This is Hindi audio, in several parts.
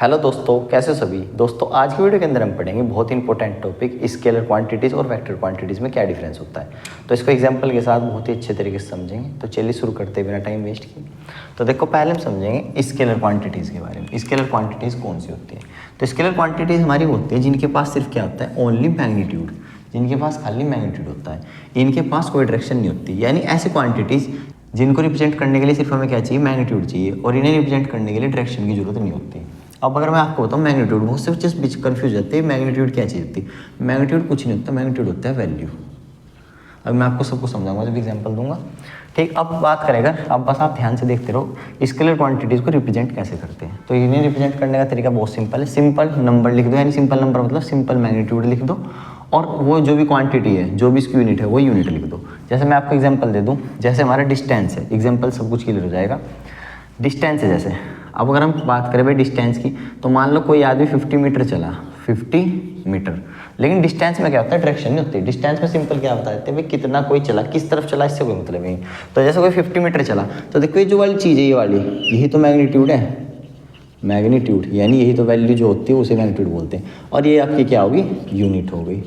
हेलो दोस्तों, कैसे हो सभी दोस्तों। आज की वीडियो के अंदर हम पढ़ेंगे बहुत ही इंपॉर्टेंट टॉपिक, स्केलर क्वांटिटीज़ और वेक्टर क्वांटिटीज़ में क्या डिफरेंस होता है। तो इसको एग्जांपल के साथ बहुत ही अच्छे तरीके से समझेंगे। तो चलिए शुरू करते बिना टाइम वेस्ट किए। तो देखो, पहले हम समझेंगे स्केलर क्वांटिटीज़ के बारे में। स्केलर क्वांटिटीज़ कौन सी होती है? तो स्केलर क्वांटिटीज़ हमारी होती है जिनके पास सिर्फ क्या होता है, ओनली मैग्नीट्यूड, जिनके पास खाली मैग्नीट्यूड होता है, इनके पास कोई डायरेक्शन नहीं होती। यानी ऐसी क्वांटिटीज़ जिनको रिप्रेजेंट करने के लिए सिर्फ हमें क्या चाहिए, मैग्नीट्यूड चाहिए, और इन्हें रिप्रेजेंट करने के लिए डायरेक्शन की जरूरत नहीं होती। अब अगर मैं आपको बताऊँ मैग्नीट्यूड, बहुत से बच्चे बीच कन्फ्यूज होते हैं, मैग्नीट्यूड क्या चीज़ होती है। मैग्नीट्यूड कुछ नहीं होता, मैग्नीट्यूड होता है वैल्यू। अब मैं आपको सबको समझाऊंगा, जब एग्जांपल दूंगा। ठीक, अब बात करेगा, अब बस आप ध्यान से देखते रहो स्केलर क्वांटिटीज़ को रिप्रेजेंट कैसे करते हैं। तो इन्हें रिप्रेजेंट करने का तरीका बहुत सिंपल है। सिंपल नंबर लिख दो, यानी सिंपल नंबर मतलब सिंपल मैग्नीट्यूड लिख दो, और वो जो भी क्वांटिटी है, जो भी इसकी यूनिट है, वो यूनिट लिख दो। जैसे मैं आपको एग्जांपल दे दूँ, जैसे हमारा डिस्टेंस है, एग्जांपल सब कुछ क्लियर हो जाएगा। डिस्टेंस है जैसे, अब अगर हम बात करें भाई डिस्टेंस की, तो मान लो कोई आदमी 50 मीटर चला, 50 मीटर, लेकिन डिस्टेंस में क्या होता है, डायरेक्शन नहीं होती। डिस्टेंस में सिंपल क्या बता देते हैं भाई, कितना कोई चला, किस तरफ चला, इससे कोई मतलब नहीं। तो जैसे कोई 50 मीटर चला, तो देखो ये जो वाली चीज़ है, ये वाली, यही तो मैग्नीट्यूड है। मैग्नीट्यूड यानी यही तो वैल्यू जो होती है उसे मैग्नीट्यूड बोलते हैं, और ये आपकी क्या होगी, यूनिट हो गई।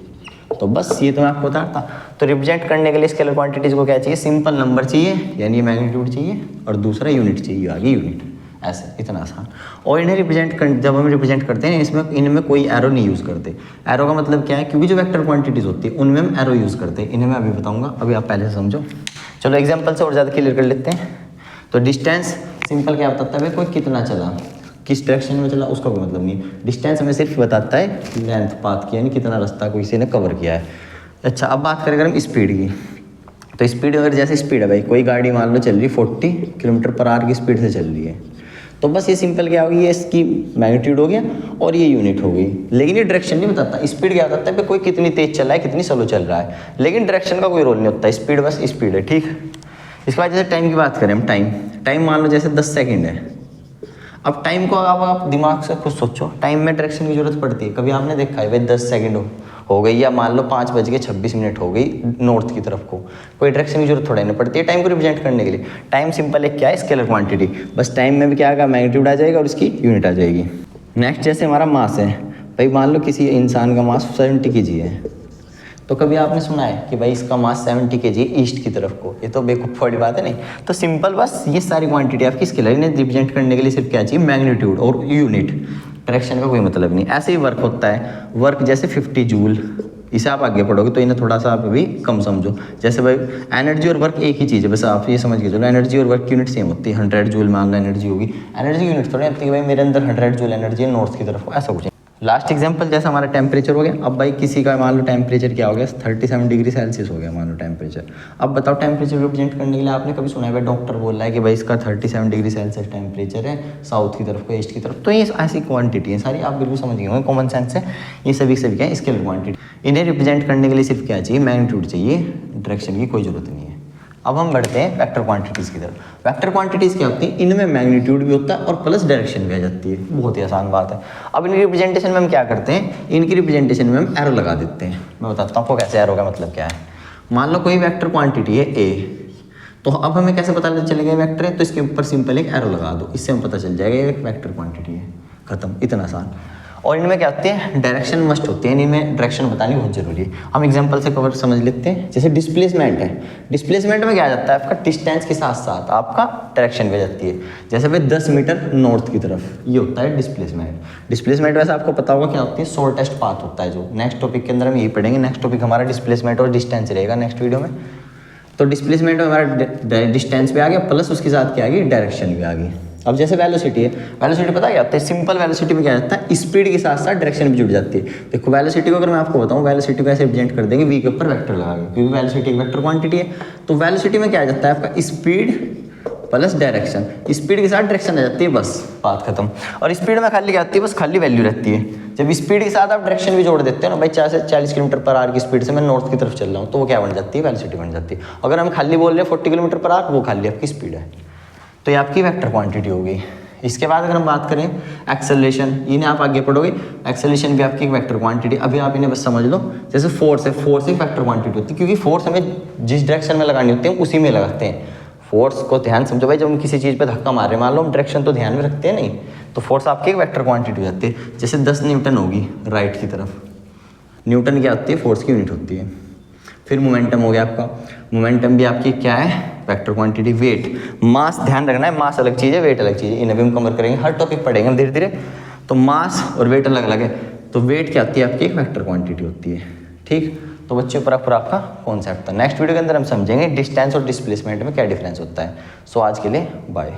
तो बस ये तो मैं आपको बताता। तो रिप्रेजेंट करने के लिए स्केलर क्वांटिटीज को क्या चाहिए, सिंपल नंबर चाहिए, यानी मैग्नीट्यूड चाहिए, और दूसरा यूनिट चाहिए, आगे यूनिट, ऐसे इतना आसान। और इन्हें रिप्रेजेंट कर, जब हम रिप्रेजेंट करते हैं इसमें, इनमें कोई एरो नहीं यूज़ करते। एरो का मतलब क्या है, क्योंकि जो वेक्टर क्वांटिटीज़ होती है उनमें हम एरो यूज़ करते हैं। इन्हें मैं अभी बताऊंगा, अभी आप पहले से समझो। चलो एग्जाम्पल से और ज़्यादा क्लियर कर लेते हैं। तो डिस्टेंस सिंपल क्या बताता है भाई, कोई कितना चला, किस डायरेक्शन में चला, उसका कोई मतलब नहीं है। डिस्टेंस हमें सिर्फ बताता है लेंथ पाथ की, यानी कितना रास्ता कोई किसी ने कवर किया है। अच्छा, अब बात करें अगर हम स्पीड की, तो स्पीड अगर जैसे स्पीड है भाई, कोई गाड़ी मान लो चल रही 40 किलोमीटर पर आवर की स्पीड से चल रही है, तो बस ये सिंपल क्या होगी, ये इसकी मैग्नीट्यूड हो गया और ये यूनिट हो गई। लेकिन ये डायरेक्शन नहीं बताता। स्पीड क्या बताता है, कोई कितनी तेज चल रहा है, कितनी स्लो चल रहा है, लेकिन डायरेक्शन का कोई रोल नहीं होता। स्पीड बस स्पीड है, ठीक। इसके बाद जैसे टाइम की बात करें हम, टाइम मान लो जैसे 10 सेकेंड है। अब टाइम को आप दिमाग से खुद सोचो, टाइम में डायरेक्शन की जरूरत पड़ती है। कभी आपने देखा है भाई 10 सेकंड हो गई, या मान लो 5:26 हो गई नॉर्थ की तरफ को, कोई डायरेक्शन की जरूरत थोड़ा नहीं पड़ती है टाइम को रिप्रेजेंट करने के लिए। टाइम सिंपल एक क्या है, स्केलर क्वांटिटी। बस टाइम में भी क्या आएगा, मैग्नीट्यूड आ जाएगा और इसकी यूनिट आ जाएगी। नेक्स्ट जैसे हमारा मास है भाई, मान लो किसी इंसान का मास 70 kg है, तो कभी आपने सुना है कि भाई इसका मास 70 kg ईस्ट की तरफ को, ये तो बेवकूफ़ वाली बात है नहीं। तो सिंपल बस ये सारी क्वांटिटी आपकी स्केलर, इन्हें रिप्रेजेंट करने के लिए सिर्फ क्या चाहिए, मैग्नीट्यूड और यूनिट, डायरेक्शन का कोई मतलब नहीं। ऐसे ही वर्क होता है, वर्क जैसे 50 जूल, इसे आप आगे पढ़ोगे तो इन्हें थोड़ा सा आप भी कम समझो। जैसे भाई एनर्जी और वर्क एक ही चीज़ है, बस आप ये समझ के चलो, एनर्जी और वर्क की यूनिट सेम होती है। 100 जूल मान लो एनर्जी होगी, एनर्जी यूनिट थोड़ी होती है भाई मेरे अंदर 100 जूल एनर्जी है नॉर्थ की तरफ, ऐसा कुछ। लास्ट एग्जांपल जैसा हमारा टेम्परेचर हो गया। अब भाई किसी का मान लो टेम्परेचर क्या हो गया, 37 डिग्री सेल्सियस हो गया मान लो टेम्परेचर। अब बताओ टेम्परेचर रिप्रेजेंट करने के लिए आपने कभी सुना है भाई डॉक्टर बोल रहा है कि भाई इसका 37 डिग्री सेल्सियस टेम्परेचर है साउथ की तरफ को, ईस्ट की तरफ। तो ये ऐसी क्वांटिटी है सारी, आप बिल्कुल समझ गए होंगे, कॉमन सेंस है। ये सभी क्या है, स्केलर क्वांटिटी। इन्हें रिप्रेजेंट करने के लिए सिर्फ क्या चाहिए, मैग्नीट्यूड चाहिए, डायरेक्शन की कोई जरूरत नहीं है। अब हम बढ़ते हैं वेक्टर क्वांटिटीज़ की तरफ। वेक्टर क्वांटिटीज़ क्या होती है, इनमें मैग्नीट्यूड भी होता है और प्लस डायरेक्शन भी आ जाती है। बहुत ही आसान बात है। अब इनकी रिप्रेजेंटेशन में हम क्या करते हैं, इनकी रिप्रेजेंटेशन में हम एरो लगा देते हैं। मैं बताता हूँ आपको कैसे, एरो का मतलब क्या है। मान लो कोई वेक्टर क्वांटिटी है ए, तो अब हमें कैसे पता चलेगा वेक्टर है, तो इसके ऊपर सिंपल एक एरो लगा दो, इससे हमें पता चल जाएगा ये एक वेक्टर क्वांटिटी है, खत्म, इतना आसान। और इनमें क्या होती है, डायरेक्शन मस्ट होती है, इनमें डायरेक्शन बतानी बहुत जरूरी है। हम एग्जांपल से कवर समझ लेते हैं। जैसे डिस्प्लेसमेंट है, डिस्प्लेसमेंट में क्या आ जाता है, आपका डिस्टेंस के साथ साथ आपका डायरेक्शन भी आ जाती है। जैसे भाई 10 मीटर नॉर्थ की तरफ, ये होता है डिस्प्लेसमेंट। डिस्प्लेसमेंट वैसे आपको पता होगा क्या होती है, शॉर्टेस्ट पाथ होता है, जो नेक्स्ट टॉपिक के अंदर हम यही पढ़ेंगे। नेक्स्ट टॉपिक हमारा डिस्प्लेसमेंट और डिस्टेंस रहेगा नेक्स्ट वीडियो में। तो डिस्प्लेसमेंट में हमारा डिस्टेंस भी आ गया, प्लस उसके साथ क्या आ गई, डायरेक्शन भी आ गई। अब जैसे वेलोसिटी है, वेलोसिटी पता क्या होता है, सिंपल वेलोसिटी में क्या होता है, स्पीड के साथ साथ डायरेक्शन भी जुड़ जाती है। देखो वेलोसिटी को अगर मैं आपको बताऊं, वेलोसिटी को ऐसे रिप्रेजेंट कर देंगे वी के ऊपर वेक्टर लगा के, क्योंकि वेलोसिटी एक वेक्टर क्वांटिटी है। तो वेलोसिटी में क्या आ जाता है आपका, स्पीड प्लस डायरेक्शन, स्पीड के साथ डायरेक्शन आ जाती है, बस बात खत्म। और स्पीड में खाली क्या आती है, बस खाली वैल्यू रहती है। जब स्पीड के साथ आप डायरेक्शन भी जोड़ देते हो ना भाई, 40 किलोमीटर पर आवर की स्पीड से मैं नॉर्थ की तरफ चल रहा हूँ, तो वो क्या बन जाती है, वेलोसिटी बन जाती है। अगर हम खाली बोल रहे हैं 40 किलोमीटर पर आवर, वो खाली आपकी स्पीड है, तो ये आपकी वेक्टर क्वांटिटी होगी। इसके बाद अगर हम बात करें एक्सेलरेशन, इन्हें आप आगे पढ़ोगे, एक्सेलरेशन भी आपकी एक वेक्टर क्वांटिटी। अभी आप इन्हें बस समझ लो, जैसे फोर्स है, फोर्स एक वेक्टर क्वांटिटी होती है, क्योंकि फोर्स हमें जिस डायरेक्शन में लगानी होती है उसी में लगाते हैं। फोर्स को ध्यान समझो भाई, जब हम किसी चीज़ पे धक्का मार रहे हैं, मान लो हम डायरेक्शन तो ध्यान में रखते हैं नहीं, तो फोर्स आपकी एक वेक्टर क्वांटिटी हो जाती है। जैसे 10 न्यूटन होगी राइट की तरफ, न्यूटन क्या होती है, फोर्स की यूनिट होती है। फिर मोमेंटम हो गया आपका, मोमेंटम भी आपकी क्या है, वेक्टर क्वांटिटी। वेट, मास ध्यान रखना है, मास अलग चीज़ है, वेट अलग चीज़ है। इन अभी हम कवर करेंगे, हर टॉपिक पढ़ेंगे हम धीरे धीरे। तो मास और वेट अलग अलग है, तो वेट क्या होती है आपकी, एक वेक्टर क्वांटिटी होती है। ठीक, तो बच्चों पर आपका कॉन्सेप्ट था। नेक्स्ट वीडियो के अंदर हम समझेंगे डिस्टेंस और डिस्प्लेसमेंट में क्या डिफरेंस होता है। सो आज के लिए बाय।